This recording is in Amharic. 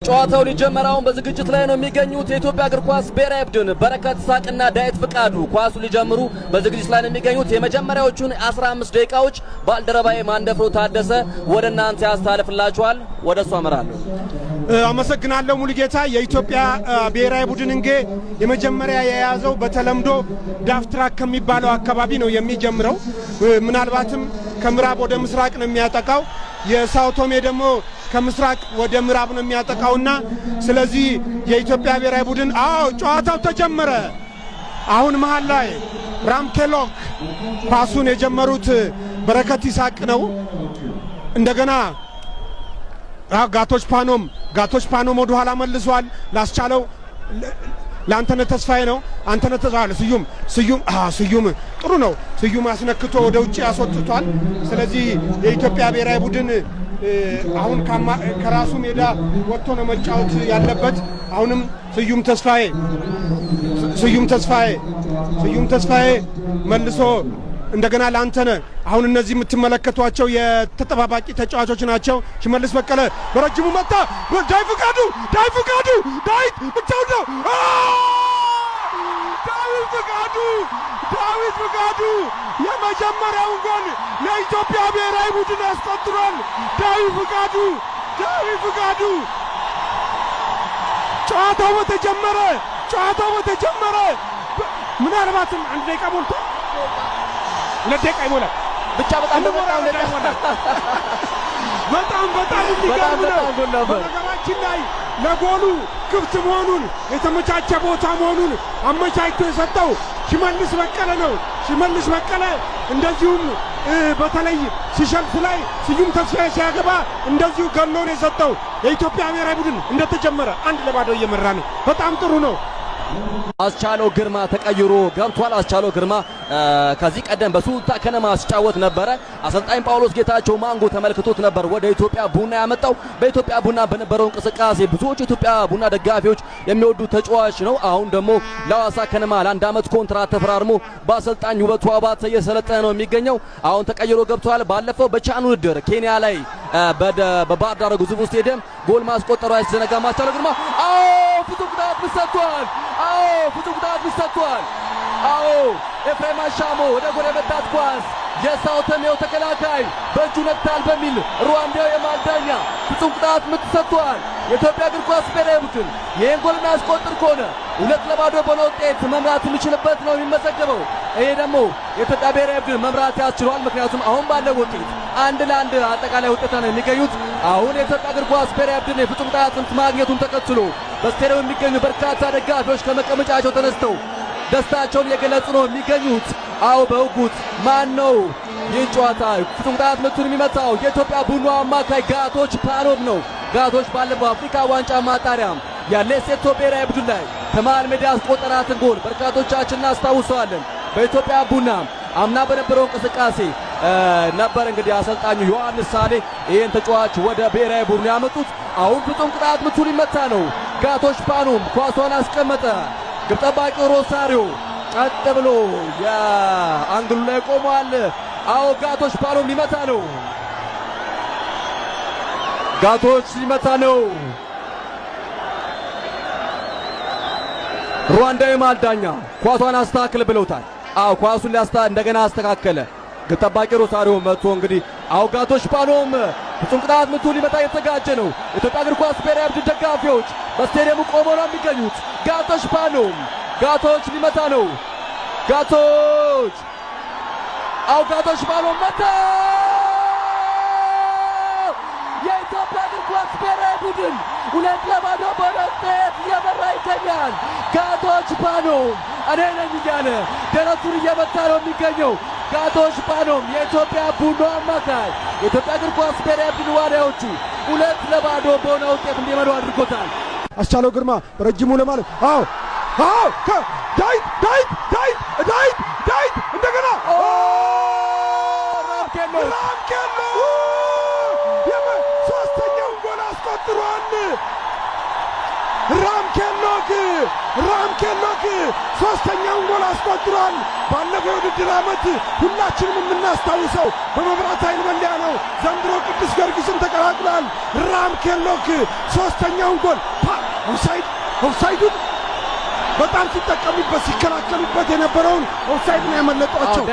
ጨዋታው ሊጀመራው በዝግጅት ላይ ነው የሚገኙት የኢትዮጵያ እግር ኳስ ብሔራዊ ቡድን በረከት ሳቅና ዳዊት ፍቃዱ ኳሱ ሊጀምሩ በዝግጅት ላይ ነው የሚገኙት። የመጀመሪያዎቹን 15 ደቂቃዎች ባልደረባዬ ማንደፍሮ ታደሰ ወደ እናንተ ያስተላልፍላችኋል። ወደሱ አመራለሁ። አመሰግናለሁ ሙሉጌታ። የኢትዮጵያ ብሔራዊ ቡድን እንግዲህ የመጀመሪያ የያዘው በተለምዶ ዳፍትራክ ከሚባለው አካባቢ ነው የሚጀምረው። ምናልባትም ከምዕራብ ወደ ምስራቅ ነው የሚያጠቃው። የሳውቶሜ ደግሞ ከምስራቅ ወደ ምዕራብ ነው የሚያጠቃውና ስለዚህ የኢትዮጵያ ብሔራዊ ቡድን ጨዋታው ተጀመረ። አሁን መሃል ላይ ራምኬሎክ ፓሱን የጀመሩት በረከት ይሳቅ ነው። እንደገና ጋቶች ፓኖም ወደ ኋላ መልሷል። ላስቻለው ለአንተነህ ተስፋዬ ነው። አንተነህ ተስፋዬ ስዩም ጥሩ ነው። ስዩም አስነክቶ ወደ ውጪ ያስወጥቷል። ስለዚህ የኢትዮጵያ ብሔራዊ ቡድን አሁን ከራሱ ሜዳ ወጥቶ ነው መጫወት ያለበት። አሁንም ስዩም ተስፋዬ መልሶ እንደገና ላንተነህ። አሁን እነዚህ የምትመለከቷቸው የተጠባባቂ ተጫዋቾች ናቸው። ሽመልስ በቀለ በረጅሙ መጣ። ዳዊት ብቻውን ነው። ዳዊት ፍቃዱ የመጀመሪያውን ጎል ለኢትዮጵያ ብሔራዊ ቡድን አስቆጥሯል። ዳዊት ፍቃዱ ጨዋታው በተጀመረ ምናልባትም 1 ደቂቃ ሞልቶ 2 ደቂቃ ይሞላል ብቻ። በጣም የሚገርም ነው። በነገራችን ላይ ለጎሉ ክፍት መሆኑን የተመቻቸ ቦታ መሆኑን አመቻችቶ የሰጠው ሽመልስ በቀለ ነው። ሽመልስ በቀለ እንደዚሁም በተለይ ሲሸልፍ ላይ ስዩም ተስፋዬ ሲያገባ እንደዚሁ ገሎን የሰጠው የኢትዮጵያ ብሔራዊ ቡድን እንደተጀመረ 1-0 እየመራ ነው። በጣም ጥሩ ነው። አስቻለው ግርማ ተቀይሮ ገብቷል። አስቻለው ግርማ ከዚህ ቀደም በሱልታ ከነማ ሲጫወት ነበረ። አሰልጣኝ ጳውሎስ ጌታቸው ማንጎ ተመልክቶት ነበር ወደ ኢትዮጵያ ቡና ያመጣው። በኢትዮጵያ ቡና በነበረው እንቅስቃሴ ብዙዎች ኢትዮጵያ ቡና ደጋፊዎች የሚወዱት ተጫዋች ነው። አሁን ደግሞ ለሐዋሳ ከነማ ለ1 ዓመት ኮንትራት ተፈራርሞ በአሰልጣኝ ውበቱ አባተ እየሰለጠነ ነው የሚገኘው። አሁን ተቀይሮ ገብቷል። ባለፈው በቻን ውድድር ኬንያ ላይ በባህር ዳር ግዙፍ ስቴዲየም ጎል ማስቆጠሩ አይዘነጋም። አስቻለው ግርማ ፍጹም ቅጣት ሰጥቷል። ኤፍሬም አሻሞ ወደ ጎል የመታት ኳስ የሳውተሜው ተከላካይ በእጁ ነክታል በሚል ሩዋንዳው የማልዳኛ ፍጹም ቅጣት ምት ሰጥቷል። የኢትዮጵያ እግር ኳስ ብሔራዊ ቡድን ይህን ጎል የሚያስቆጥር ከሆነ 2-0 በሆነ ውጤት መምራት የሚችልበት ነው የሚመዘገበው። ይሄ ደግሞ የኢትዮጵያ ብሔራዊ ቡድን መምራት ያስችሏል። ምክንያቱም አሁን ባለው ውጤት 1-1 አጠቃላይ ውጤት ነው የሚገኙት። አሁን የኢትዮጵያ እግር ኳስ ብሔራዊ ቡድን የፍጹም ቅጣት ምት ማግኘቱን ተከትሎ በስቴዲየም የሚገኙ በርካታ ደጋፊዎች ከመቀመጫቸው ተነስተው ደስታቸውን የገለጹ ነው የሚገኙት። በውጉት ማን ነው ይህን ጨዋታ ፍጹም ቅጣት ምቱን የሚመታው? የኢትዮጵያ ቡና አማካይ ጋቶች ፓኖም ነው። ጋቶች ባለፈው አፍሪካ ዋንጫ ማጣሪያ የሌሴቶ ብሔራዊ ቡድን ላይ ከመሃል ሜዳ ያስቆጠራትን ጎል በርካቶቻችን እናስታውሰዋለን። በኢትዮጵያ ቡና አምና በነበረው እንቅስቃሴ ነበር እንግዲህ አሰልጣኙ ዮሐንስ ሳሌ ይህን ተጫዋች ወደ ብሔራዊ ቡድኑ ያመጡት። አሁን ፍጹም ቅጣት ምቱን ሊመታ ነው። ጋቶች ፓኖም ኳሷን አስቀመጠ። ግብ ጠባቂው ሮሳሪዮ ቀጥ ብሎ የአንግሉ ላይ ቆሟል። ጋቶች ፓኖም ሊመታ ነው። ሩዋንዳዊ ማልዳኛ ኳሷን አስተካክል ብለውታል። ኳሱን እንደገና አስተካከለ። ግብ ጠባቂ ሮሳሪዮ መጥቶ እንግዲህ ጋቶች ፓኖም ፍጹም ቅጣት ምቱ ሊመታ የተዘጋጀ ነው። የኢትዮጵያ እግር ኳስ ብሔራዊ ቡድን ደጋፊዎች በስቴዲየሙ ቆመው ነው የሚገኙት። ጋቶች ፓኖም ሊመታ ነው። ጋቶች ፓኖም መታ። የኢትዮጵያ እግር ኳስ ብሔራዊ ቡድን 2-0 በሆነ ውጤት እየመራ ይገኛል። ጋቶች ፓኖም እኔ ነኝ እያለ ደረቱን እየመታ ነው የሚገኘው። ጋቶች ፓኖም የኢትዮጵያ ቡና አማካይ የኢትዮጵያ እግር ኳስ ብሔራዊ ቡድን ዋሊያዎቹ 2-0 በሆነ ውጤት እንዲመሩ አድርጎታል። አስቻለው ግርማ በረጅሙ ለማለት ዳዊት እንደገና ራምኬሎ ሶስተኛውን ጎል አስቆጥሯል። ራምኬሎክ ራምኬሎክ ሶስተኛውን ጎል አስቆጥሯል። ባለፈው የውድድር ዓመት ሁላችንም የምናስታውሰው በመብራት ኃይል መለያ ነው። ዘንድሮ ቅዱስ ጊዮርጊስን ተቀላቅሏል። ራምኬሎክ ሶስተኛውን ጎል ኦፍሳይዱን በጣም ሲጠቀሙበት ሲከላከሉበት የነበረውን ኦፍሳይድ ነው ያመለጧቸው።